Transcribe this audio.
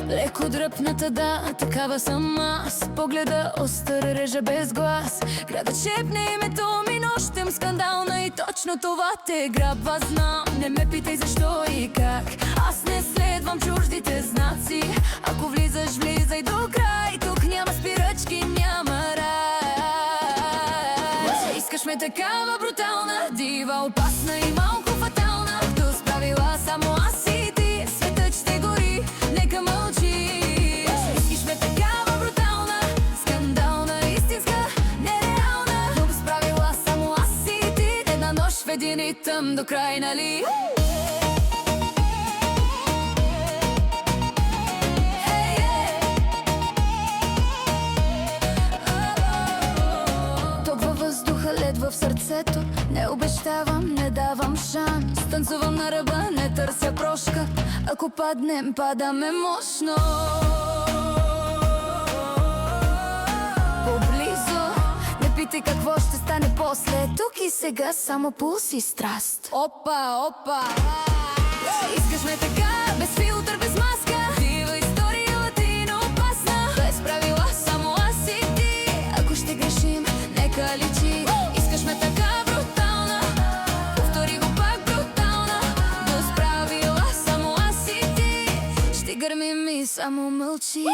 Леко дръпната, да, такава съм аз. Погледа остър, реже без глас. Градът шепне името ми, нощем скандална. И точно това те грабва, знам. Не ме питай защо и как. Аз не следвам чуждите знаци. Ако влизаш, влизай до край. Тук няма спирачки, няма рай. Искаш ме такава брутална, дива, опасна и малко фатална. До справила само аз и ти. Светът ще гори, нека мълчи. Искаш ме такава брутална, скандална, истинска, нереална. До справила само аз и ти. Една нощ в един ритъм до край, нали? В сърцето не обещавам, не давам шанс. Танцувам на ръба, не търся прошка. Ако паднем, падаме мощно. Поблизо, не питай какво ще стане после. Тук и сега само пулс и страст. Опа, опа. Искаш ме така, без филтър, без маска. Дива история, латина, опасна. Без правила, само аз и ти. Ако ще грешим, нека личи. Искаш ме така брутална, повтори го пак брутална. До справила само аз и ти. Ще гърмим и само мълчи.